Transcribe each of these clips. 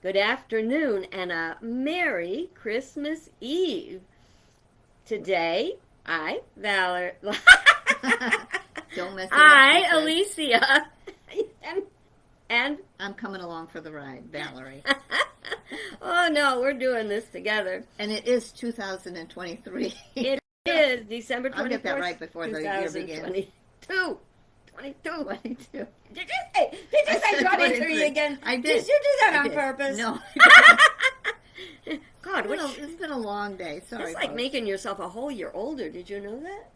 Good afternoon and a Merry Christmas Eve. Today, Valerie, Don't mess it up, she I, said. Alicia, and, and I'm coming along for the ride, Valerie. oh no, we're doing this together. And it is 2023. It is December 24th, I'll get that right before the year begins. 2022. 22. 22. Did you say 23 again? I did. Did you do that I on did. purpose? No. God, It's been a long day. Sorry. It's like folks. making yourself a whole year older. Did you know that?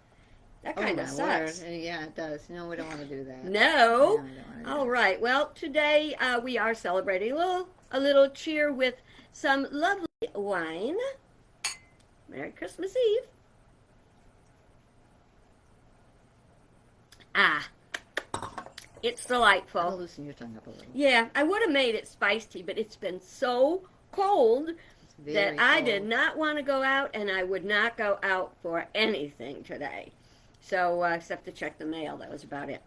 That kind of my sucks. word. Yeah, it does. No, we don't want to do that. No. we don't wanna do All that. right. Well, today we are celebrating a little cheer with some lovely wine. Merry Christmas Eve. Ah, it's I'll delightful. loosen your tongue up a little. Yeah, I would have made it spiced, but it's been so cold It's very that I cold. did not want to go out, and I would not go out for anything today. So, except to check the mail, that was about it.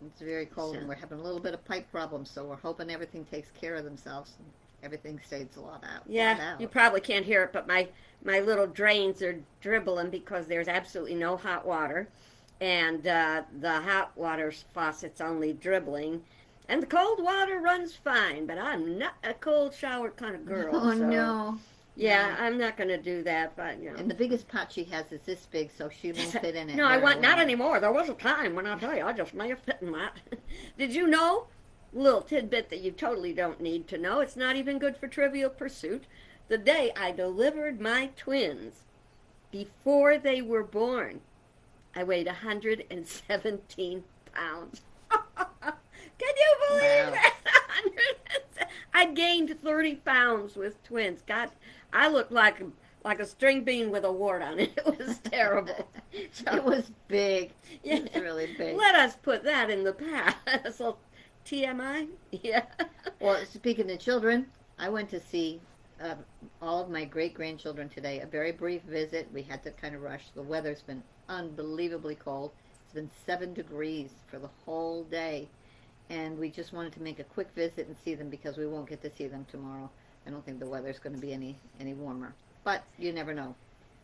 It's very cold, So- and we're having a little bit of pipe problems, so we're hoping everything takes care of themselves and everything stays a lot out. Yeah, you probably can't hear it, but my little drains are dribbling because there's absolutely no hot water, and the hot water faucet's only dribbling, and the cold water runs fine. But I'm not a cold shower kind of girl. Oh so, no! Yeah, No. I'm not going to do that. But you know. And the biggest pot she has is this big, so she won't fit in it. No, I very want not well. anymore. There was a time when I tell you, I just may have fit in that. Did you know? Little tidbit that you totally don't need to know. It's not even good for Trivial Pursuit. The day I delivered my twins, before they were born, I weighed 117 pounds. Can you believe Wow. that? I gained 30 pounds with twins. God, I looked like a string bean with a wart on it. It was terrible. So, It was big. yeah, It was really big. let us put that in the past. So, TMI? Yeah. Well, speaking of children, I went to see all of my great-grandchildren today. A very brief visit. We had to kind of rush. The weather's been unbelievably cold. It's been 7 degrees for the whole day. And we just wanted to make a quick visit and see them because we won't get to see them tomorrow. I don't think the weather's going to be any warmer. But you never know.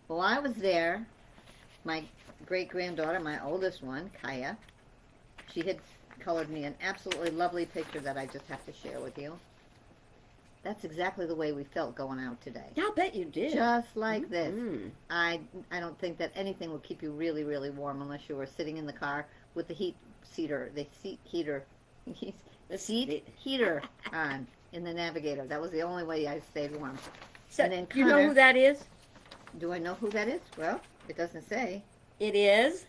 Well, I was there. My great-granddaughter, my oldest one, Kaya, she had colored me an absolutely lovely picture that I just have to share with you. That's exactly the way we felt going out today. I'll bet you did. Just like this. Mm. I don't think that anything will keep you really, really warm unless you were sitting in the car with the seat heater on in the Navigator. That was the only way I stayed warm. So, And then you know Connor- who that is? Do I know who that is? Well, it doesn't say. It is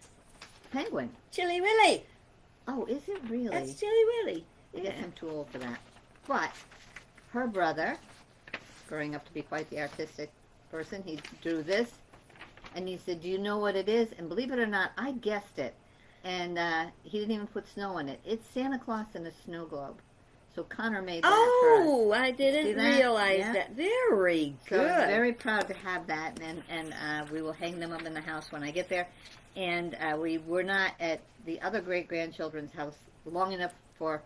Penguin. Chili Willy. Oh, is it really? That's Chili Willy. I guess I'm too old for that. But her brother, growing up to be quite the artistic person, he drew this, and he said, "Do you know what it is?" And believe it or not, I guessed it. And he didn't even put snow in it. It's Santa Claus in a snow globe. So Connor made that for us. Oh, I See didn't that? realize Yeah. that. Very So good. I'm very proud to have that, and we will hang them up in the house when I get there. And we were not at the other great-grandchildren's house long enough for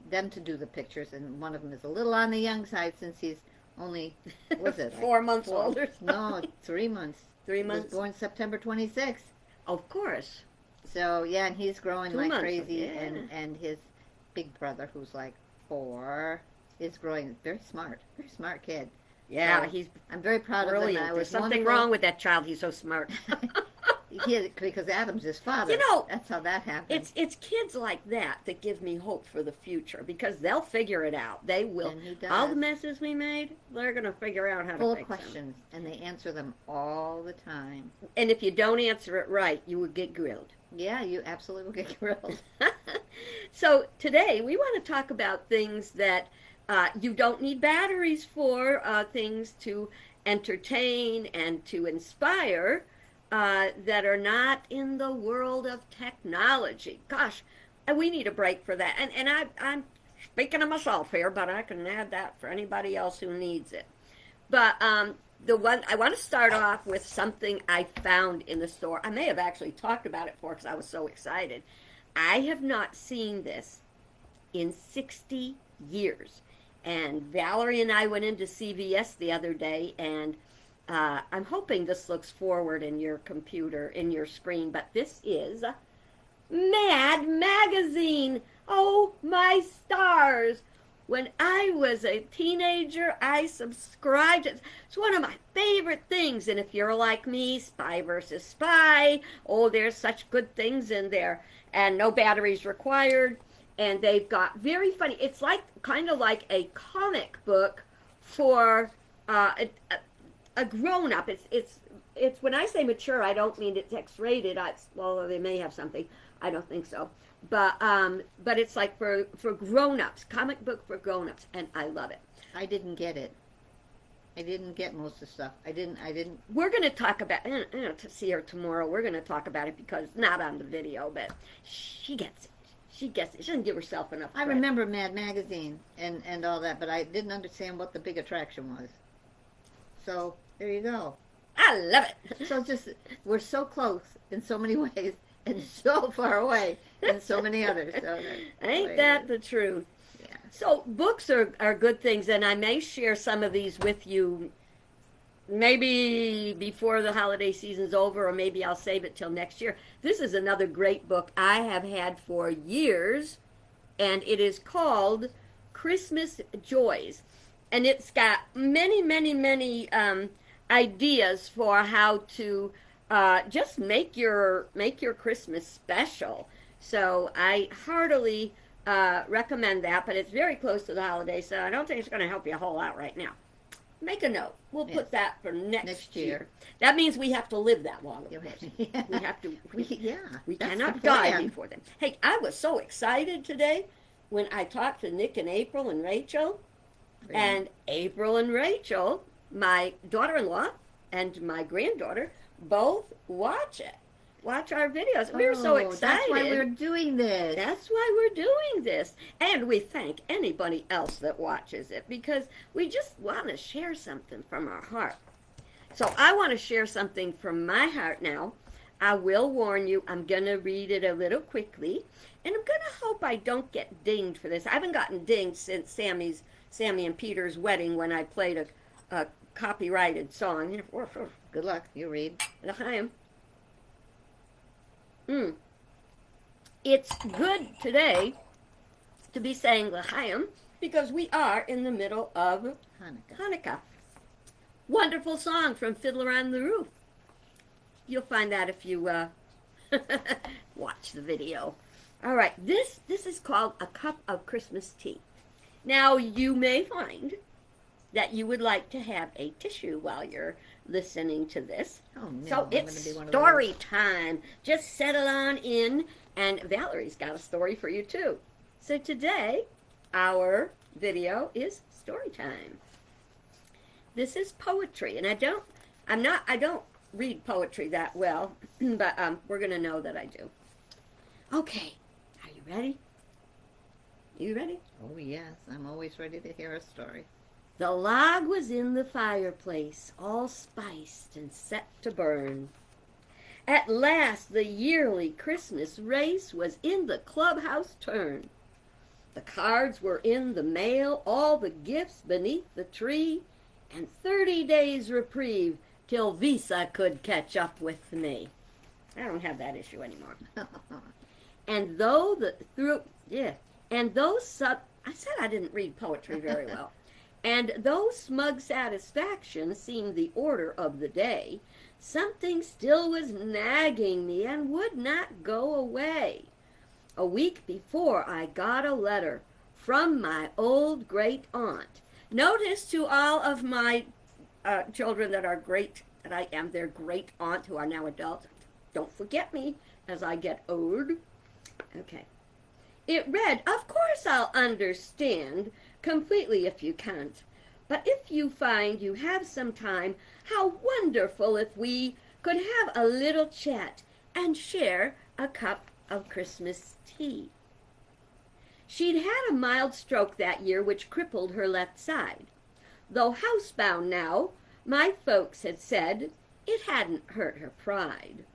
them to do the pictures, and one of them is a little on the young side since he's only, what was it? 4 months four- older. No, 3 months. 3 He was months. born September 26th. Of course. So, yeah, and he's growing 2 like months, crazy, yeah. and his big brother, who's like 4, is growing very smart kid. Yeah, So, he's I'm very proud of him. brilliant. and I There's was something wonderful. wrong with that child. He's so smart. Because Adam's his father. You know, that's how that happened. It's kids like that give me hope for the future because they'll figure it out. They will. And he does. All the messes we made, they're going to figure out how Full to of fix them. questions, and they answer them all the time. And if you don't answer it right, you will get grilled. Yeah, you absolutely will get grilled. So today we want to talk about things that you don't need batteries for, things to entertain and to inspire that are not in the world of technology. Gosh, we need a break for that. And I'm speaking of myself here, but I can add that for anybody else who needs it. But the one I want to start off with something I found in the store. I may have actually talked about it before because I was so excited. I have not seen this in 60 years. And Valerie and I went into CVS the other day, and I'm hoping this looks forward in your computer, in your screen, but this is Mad Magazine. Oh, my stars. When I was a teenager, I subscribed. It's one of my favorite things. And if you're like me, Spy versus Spy, oh, there's such good things in there. And no batteries required. And they've got very funny, it's like kind of like a comic book for a grown-up. It's when I say mature, I don't mean it's X-rated. Well, they may have something. I don't think so. But it's like for grown-ups, comic book for grown-ups, and I love it. I didn't get it. I didn't get most of the stuff. I didn't. We're going to talk about, to see her tomorrow, we're going to talk about it because it's not on the video, but she gets it. She gets it. She doesn't give herself enough credit. I remember Mad Magazine and all that, but I didn't understand what the big attraction was. So, there you go. I love it. So just, we're so close in so many ways, and so far away in so many others. So Ain't that the truth? Yeah. So books are good things, and I may share some of these with you maybe before the holiday season's over, or maybe I'll save it till next year. This is another great book I have had for years, and it is called Christmas Joys. And it's got many, many, many ideas for how to just make your Christmas special. So I heartily recommend that, but it's very close to the holidays, so I don't think it's going to help you a whole lot right now. Make a note. We'll put that for next year. That means we have to live that long, of course. Yeah. We have to. We that's cannot the die plan. before then. Hey, I was so excited today when I talked to Nick and April and Rachel. Yeah. And April and Rachel, my daughter-in-law and my granddaughter, both watch our videos. We were so excited. That's why we're doing this. That's why we're doing this. And we thank anybody else that watches it because we just want to share something from our heart. So I want to share something from my heart now. I will warn you, I'm going to read it a little quickly. And I'm going to hope I don't get dinged for this. I haven't gotten dinged since Sammy and Peter's wedding when I played a copyrighted song. Good luck. You read. L'chaim. It's good today to be saying L'chaim because we are in the middle of Hanukkah. Wonderful song from Fiddler on the Roof. You'll find that if you watch the video. All right, this is called A Cup of Christmas Tea. Now, you may find that you would like to have a tissue while you're listening to this. Oh, no. So it's story time. Just settle on in, and Valerie's got a story for you too. So today, our video is story time. This is poetry, and I don't read poetry that well, but we're gonna know that I do. Okay, are you ready? You ready? Oh, yes. I'm always ready to hear a story. The log was in the fireplace, all spiced and set to burn. At last the yearly Christmas race was in the clubhouse turn. The cards were in the mail, all the gifts beneath the tree, and 30 days reprieve till Visa could catch up with me. I don't have that issue anymore. And though I said I didn't read poetry very well. And though smug satisfaction seemed the order of the day, something still was nagging me and would not go away. A week before I got a letter from my old great aunt. Notice to all of my children that I am their great aunt who are now adults. Don't forget me as I get old. Okay. It read, "Of course I'll understand completely if you can't. But if you find you have some time, how wonderful if we could have a little chat and share a cup of Christmas tea." She'd had a mild stroke that year which crippled her left side. Though housebound now, my folks had said it hadn't hurt her pride.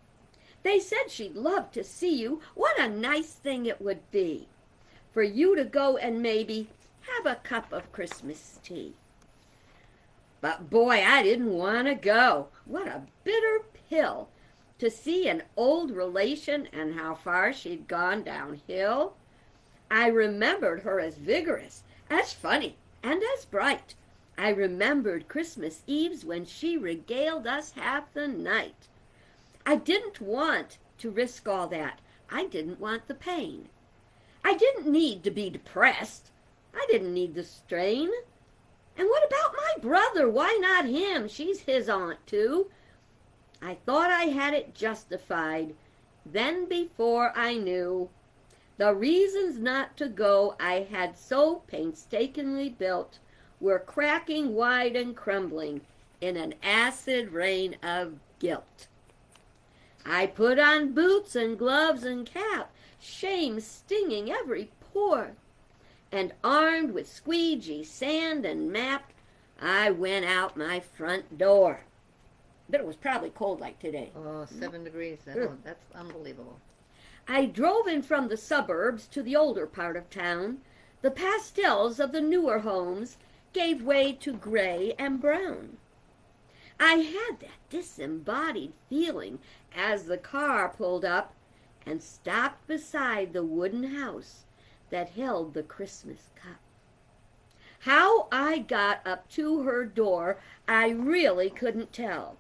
They said she'd love to see you. What a nice thing it would be for you to go and maybe have a cup of Christmas tea. But boy, I didn't want to go. What a bitter pill to see an old relation and how far she'd gone downhill. I remembered her as vigorous, as funny, and as bright. I remembered Christmas Eves when she regaled us half the night. I didn't want to risk all that. I didn't want the pain. I didn't need to be depressed. I didn't need the strain. And what about my brother? Why not him? She's his aunt, too. I thought I had it justified. Then before I knew, the reasons not to go I had so painstakingly built were cracking wide and crumbling in an acid rain of guilt. I put on boots and gloves and cap, shame stinging every pore, and armed with squeegee, sand, and map, I went out my front door. But it was probably cold like today. Oh, 7 degrees. That's unbelievable. I drove in from the suburbs to the older part of town. The pastels of the newer homes gave way to gray and brown. I had that disembodied feeling as the car pulled up and stopped beside the wooden house that held the Christmas cup. How I got up to her door, I really couldn't tell.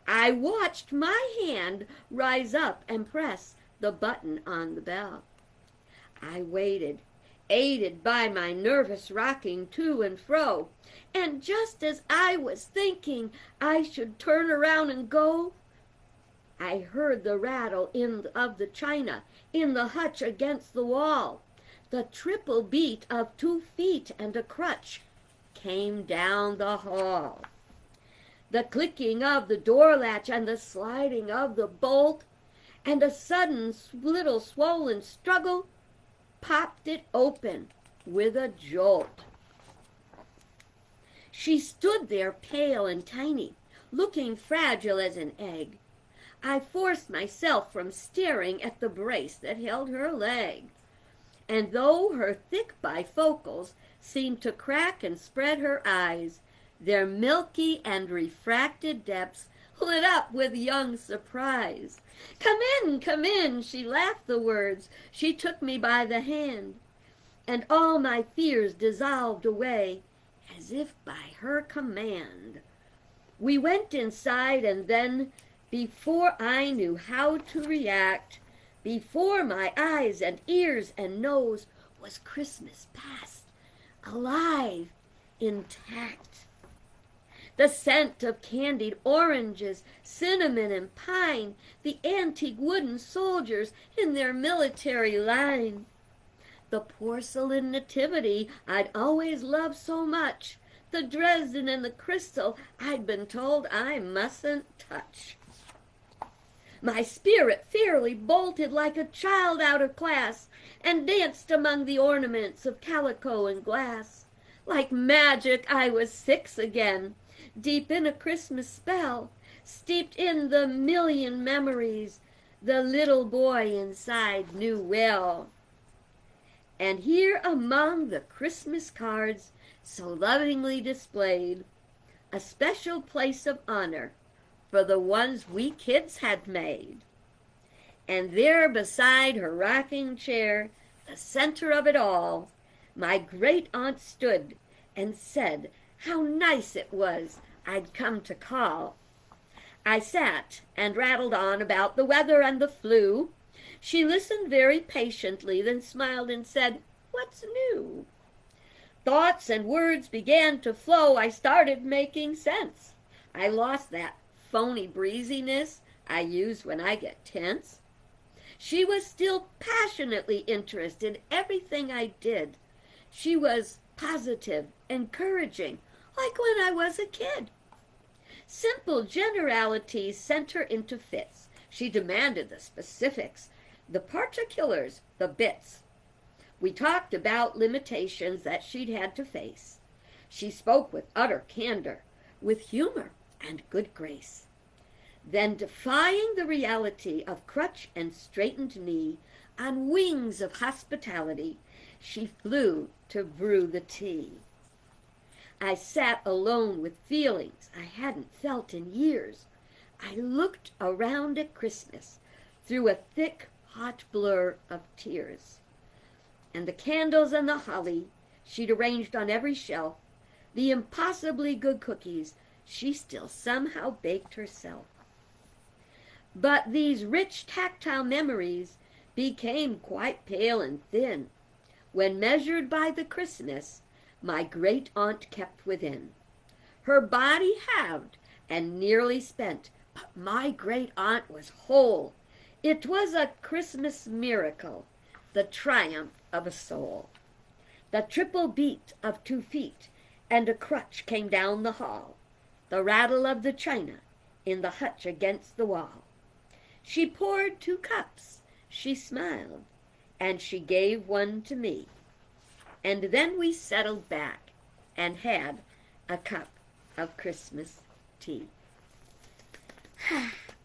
I watched my hand rise up and press the button on the bell. I waited, aided by my nervous rocking to and fro, and just as I was thinking I should turn around and go, I heard the rattle of the china in the hutch against the wall. The triple beat of 2 feet and a crutch came down the hall. The clicking of the door latch and the sliding of the bolt, and a sudden little swollen struggle popped it open with a jolt. She stood there pale and tiny, looking fragile as an egg. I forced myself from staring at the brace that held her leg, and though her thick bifocals seemed to crack and spread her eyes, their milky and refracted depths lit up with young surprise. Come in, she laughed the words. She took me by the hand, and all my fears dissolved away as if by her command. We went inside, and then, before I knew how to react, before my eyes and ears and nose, was Christmas past, alive, intact. The scent of candied oranges, cinnamon and pine, the antique wooden soldiers in their military line. The porcelain nativity I'd always loved so much, the Dresden and the crystal I'd been told I mustn't touch. My spirit fairly bolted like a child out of class and danced among the ornaments of calico and glass. Like magic I was 6 again, deep in a Christmas spell, steeped in the million memories the little boy inside knew well. And here among the Christmas cards so lovingly displayed, a special place of honor for the ones we kids had made. And there beside her rocking chair, the center of it all, my great aunt stood and said how nice it was I'd come to call. I sat and rattled on about the weather and the flu. She listened very patiently, then smiled and said, "What's new?" Thoughts and words began to flow. I started making sense. I lost that phony breeziness I use when I get tense. She was still passionately interested in everything I did. She was positive, encouraging, like when I was a kid. Simple generalities sent her into fits. She demanded the specifics, the particulars, the bits. We talked about limitations that she'd had to face. She spoke with utter candor, with humor and good grace. Then, defying the reality of crutch and straightened knee, on wings of hospitality, she flew to brew the tea. I sat alone with feelings I hadn't felt in years. I looked around at Christmas through a thick, hot blur of tears. And the candles and the holly she'd arranged on every shelf, the impossibly good cookies she still somehow baked herself. But these rich tactile memories became quite pale and thin when measured by the Christmas my great-aunt kept within. Her body halved and nearly spent, but my great-aunt was whole. It was a Christmas miracle, the triumph of a soul. The triple beat of 2 feet and a crutch came down the hall, the rattle of the china in the hutch against the wall. She poured 2 cups, she smiled, and she gave one to me. And then we settled back and had a cup of Christmas tea.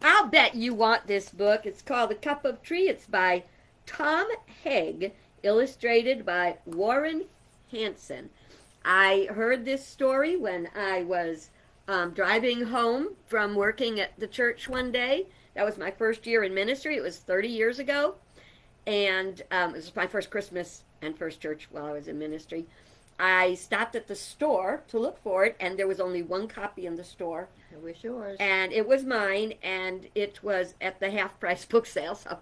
I'll bet you want this book. It's called The Cup of Tree. It's by Tom Haig, illustrated by Warren Hansen. I heard this story when I was driving home from working at the church one day. That was my first year in ministry. It was 30 years ago. And it was my first Christmas and first church while I was in ministry. I stopped at the store to look for it, and there was only 1 copy in the store. It was yours. And it was mine, and it was at the half-price book sale, so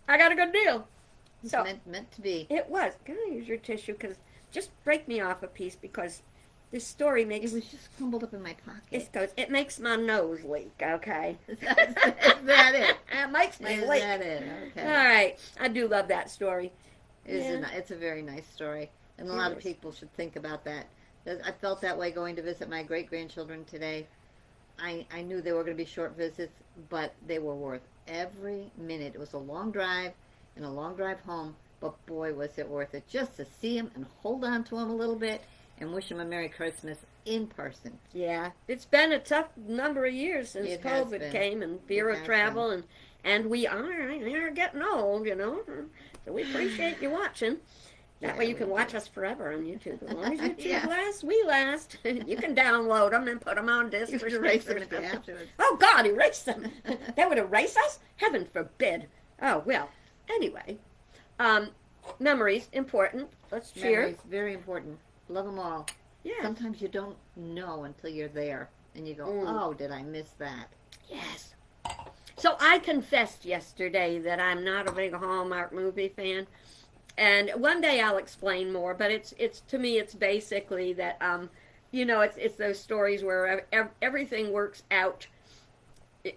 I got a good deal. It's So meant to be. it was. Can I use your tissue? Because just break me off a piece, because this story It makes was just crumbled up in my pocket. it makes my nose leak. Okay, Is that it? it makes me Is leak. that it? Okay. All right, I do love that story. It's a very nice story, and a lot of is. people should think about that. I felt that way going to visit my great-grandchildren today. I knew they were going to be short visits, but they were worth every minute. It was a long drive and a long drive home, but boy, was it worth it just to see them and hold on to them a little bit and wish them a Merry Christmas in person. Yeah, it's been a tough number of years since It has COVID been. came and fear It of has travel, and we are getting old, so we appreciate you watching. That Yeah, way you we can do. watch us forever on YouTube. As long as YouTube Yeah. lasts, we last. You can download them and put them on disc You or can erase sticks or them if you something. have to. Oh, God, erase them. That would erase us? Heaven forbid. Oh, well, anyway. Memories, important. Let's cheer. Memories, very important. Love them all. Yeah. Sometimes you don't know until you're there, and you go, oh, did I miss that? Yes. So I confessed yesterday that I'm not a big Hallmark movie fan, and one day I'll explain more. But it's to me it's basically that it's those stories where everything works out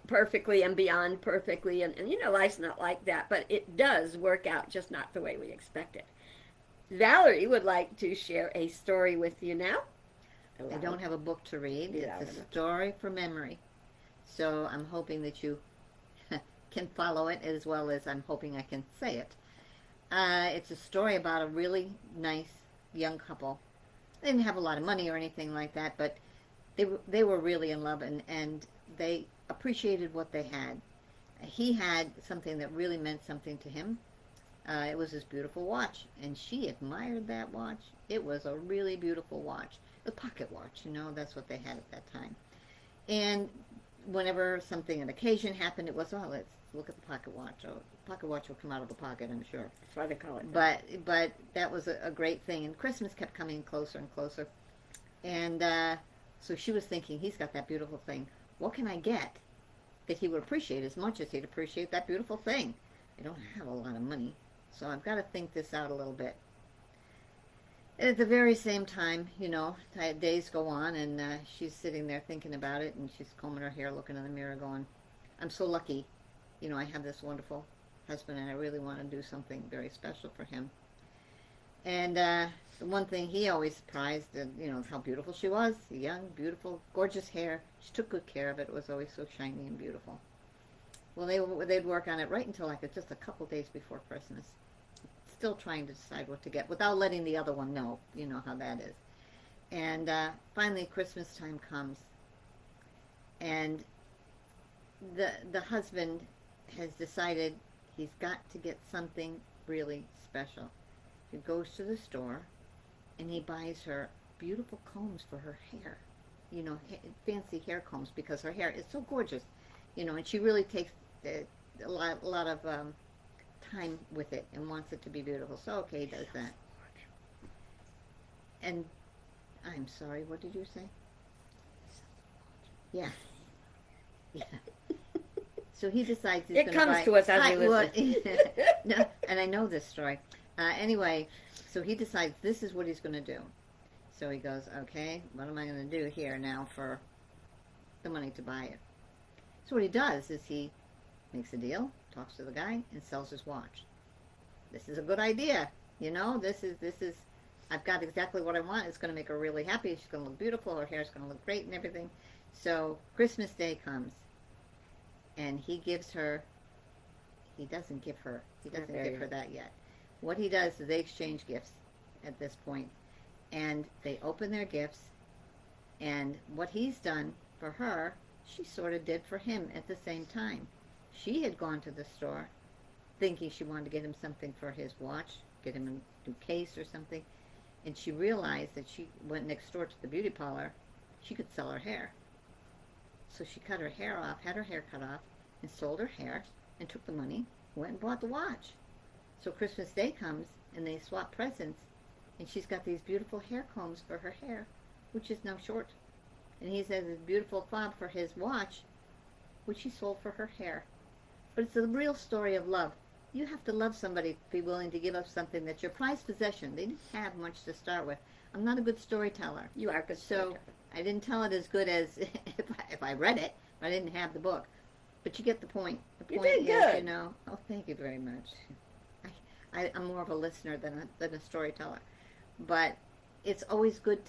perfectly and beyond perfectly, and life's not like that, but it does work out, just not the way we expect it. Valerie would like to share a story with you now. I don't have a book to read. Yeah, It's a story for memory. So I'm hoping that you can follow it as well as I'm hoping I can say it. It's a story about a really nice young couple. They didn't have a lot of money or anything like that, but they were really in love, and they appreciated what they had. He had something that really meant something to him. It was his beautiful watch, and she admired that watch. It was a really beautiful watch. The pocket watch, that's what they had at that time. And whenever an occasion happened, it was, let's look at the pocket watch. Oh, the pocket watch will come out of the pocket, I'm sure. That's why they call it. But that was a great thing, and Christmas kept coming closer and closer. And so she was thinking, he's got that beautiful thing. What can I get that he would appreciate as much as he'd appreciate that beautiful thing? I don't have a lot of money, so I've got to think this out a little bit. At the very same time, days go on, and she's sitting there thinking about it, and she's combing her hair, looking in the mirror, going, I'm so lucky. I have this wonderful husband, and I really want to do something very special for him. And the one thing he always prized, how beautiful she was. Young, beautiful, gorgeous hair. She took good care of it. It was always so shiny and beautiful. Well, they'd work on it right until just a couple days before Christmas. Still trying to decide what to get without letting the other one know. You know how that is. And finally, Christmas time comes, and the husband has decided he's got to get something really special. He goes to the store, and he buys her beautiful combs for her hair. You know, fancy hair combs, because her hair is so gorgeous. You know, and she really takes a lot of time with it and wants it to be beautiful. So, okay, he does that. And I'm sorry, what did you say? Yeah. Yeah. So he decides he's going to buy... It comes to us as we listen. No, and I know this story. Anyway, so he decides this is what he's going to do. So he goes, okay, what am I going to do here now for the money to buy it? So what he does is he makes a deal, talks to the guy, and sells his watch. This is a good idea. You know, this is, I've got exactly what I want. It's going to make her really happy. She's going to look beautiful. Her hair's going to look great and everything. So Christmas Day comes, and he gives her, he doesn't give her that yet. What he does is they exchange gifts at this point, and they open their gifts, and what he's done for her, she sort of did for him at the same time. She had gone to the store thinking she wanted to get him something for his watch, get him a new case or something, and she realized that she went next door to the beauty parlor, she could sell her hair. So she cut her hair off, had her hair cut off, and sold her hair, and took the money, went and bought the watch. So Christmas Day comes, and they swap presents, and she's got these beautiful hair combs for her hair, which is now short. And he has this beautiful fob for his watch, which he sold for her hair. But it's a real story of love. You have to love somebody to be willing to give up something that's your prized possession. They didn't have much to start with. I'm not a good storyteller. You are good. So I didn't tell it as good as if I read it, but I didn't have the book. But you get the point. The point did is, good. you know. Oh, thank you very much. I'm more of a listener than a storyteller. But it's always good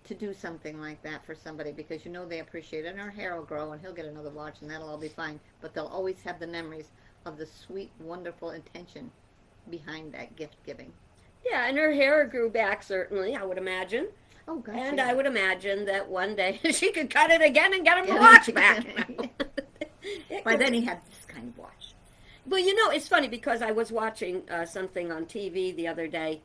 to do something like that for somebody, because you know they appreciate it, and her hair will grow, and he'll get another watch, and that'll all be fine. But they'll always have the memories of the sweet, wonderful intention behind that gift giving. Yeah, and her hair grew back, certainly, I would imagine. Oh, gosh. And yeah. I would imagine that one day she could cut it again and get him the watch back. By then he had this kind of watch. Well, you know, it's funny because I was watching something on TV the other day,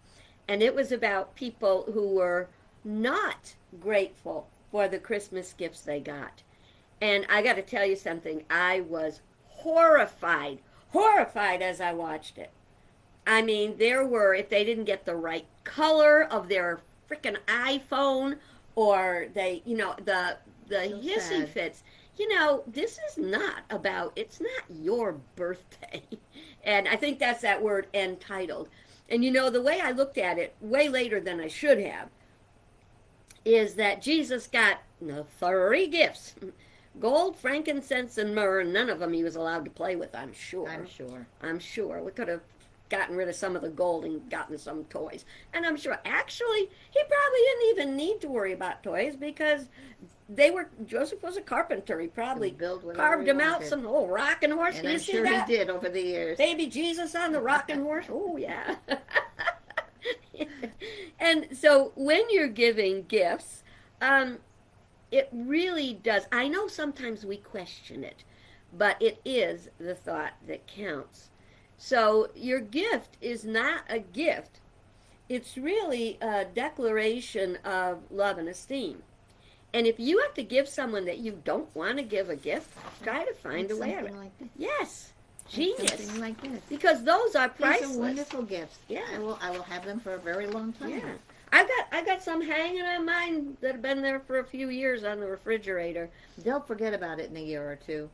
and it was about people who were not grateful for the Christmas gifts they got. And I got to tell you something, I was horrified as I watched it. I mean, there were, if they didn't get the right color of their freaking iPhone, or they, you know, the So hissy sad. fits. You know, this is not about, it's not your birthday. And I think that's that word, entitled. And you know, the way I looked at it, way later than I should have, is that Jesus got 3 gifts. Gold, frankincense, and myrrh, and none of them he was allowed to play with, I'm sure. I'm sure. We could have gotten rid of some of the gold and gotten some toys. And I'm sure, actually, he probably didn't even need to worry about toys, because Joseph was a carpenter. He probably carved him out some old rocking horse. And you I'm see sure that? he did over the years. Baby Jesus on the rocking horse. Oh, yeah. And so when you're giving gifts, it really does. I know sometimes we question it, but it is the thought that counts. So your gift is not a gift. It's really a declaration of love and esteem. And if you have to give someone that you don't want to give a gift, try to find a way. Something like this. Yes. Genius. Something like this. Because those are priceless. These are wonderful gifts. Yeah. I will have them for a very long time. Yeah. I got some hanging on mine that have been there for a few years on the refrigerator. They'll forget about it in a year or two,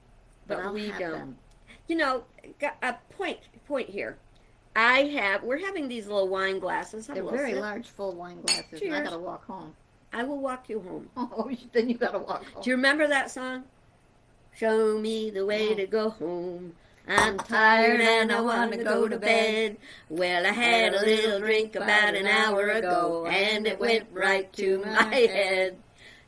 but I'll we have don't. them. You know, got a point here. We're having these little wine glasses. Have a They're little very sip. large, full wine glasses. And I Cheers. gotta walk home. I will walk you home. Oh, then you gotta walk home. Do you remember that song? Show me the way to go home. I'm tired and I want to go to bed. Well, I had a little drink about an hour ago, and it went right to my head.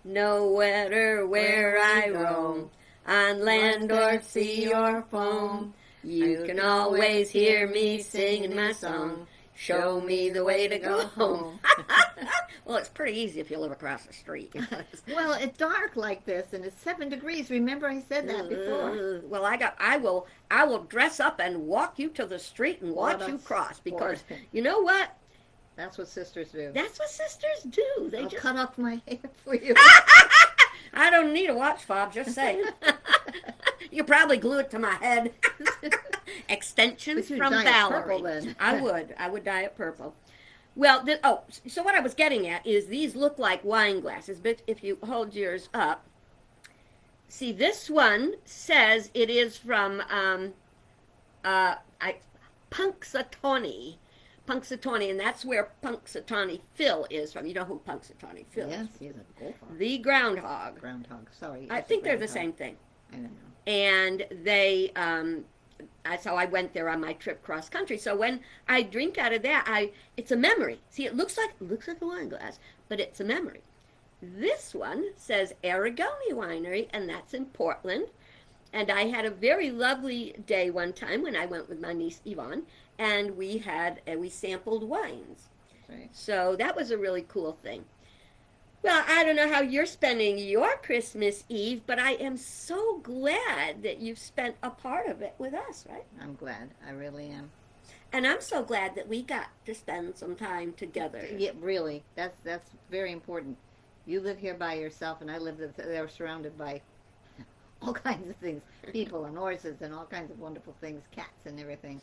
No matter where I roam, on land or sea or foam, you can always hear me singing my song. Show me the way to go home. Well, it's pretty easy if you live across the street. Well, it's dark like this, and it's 7 degrees. Remember, I said that before. Well, I will dress up and walk you to the street and watch What a you cross, because sport. you know what? That's what sisters do. That's what sisters do. They I'll just cut off my hair for you. I don't need a watch fob, just saying. You probably glue it to my head. Extensions But you'd from dye it Valerie. purple then. I would dye it purple. Well, so what I was getting at is these look like wine glasses, but if you hold yours up, see, this one says it is from Punxsutawney. Punxsutawney, and that's where Punxsutawney Phil is from. You know who Punxsutawney Phil Yes, is? he's a golfer. The groundhog. Groundhog. Sorry. I it's a think they're the groundhog. same thing. I don't know. And they, so I went there on my trip cross country. So when I drink out of that, it's a memory. See, it looks like a wine glass, but it's a memory. This one says Aragoni Winery, and that's in Portland. And I had a very lovely day one time when I went with my niece Yvonne, and we sampled wines. Right. So that was a really cool thing. Well, I don't know how you're spending your Christmas Eve, but I am so glad that you've spent a part of it with us, right? I'm glad. I really am. And I'm so glad that we got to spend some time together. Yeah, really. That's very important. You live here by yourself, and I live there surrounded by all kinds of things, people and horses and all kinds of wonderful things, cats and everything.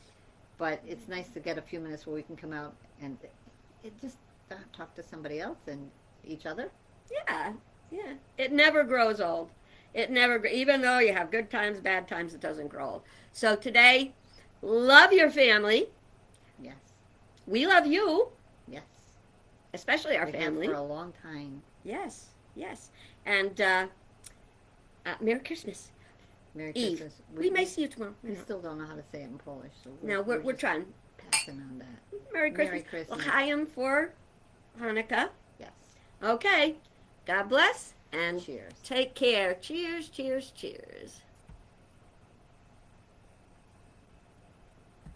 But it's nice to get a few minutes where we can come out and just talk to somebody else and each other. Yeah. It never grows old. Even though you have good times, bad times, it doesn't grow old. So today, love your family. Yes. We love you, Yes. especially our We have family. for a long time. Yes. And Merry Christmas. Merry Eve. Christmas. We may see you tomorrow. We still don't know how to say it in Polish, so No, we're just trying. passing on that. Merry Christmas. Merry Christmas. L'chaim for Hanukkah. Yes. Okay. God bless and Cheers. take care. Cheers, cheers, cheers.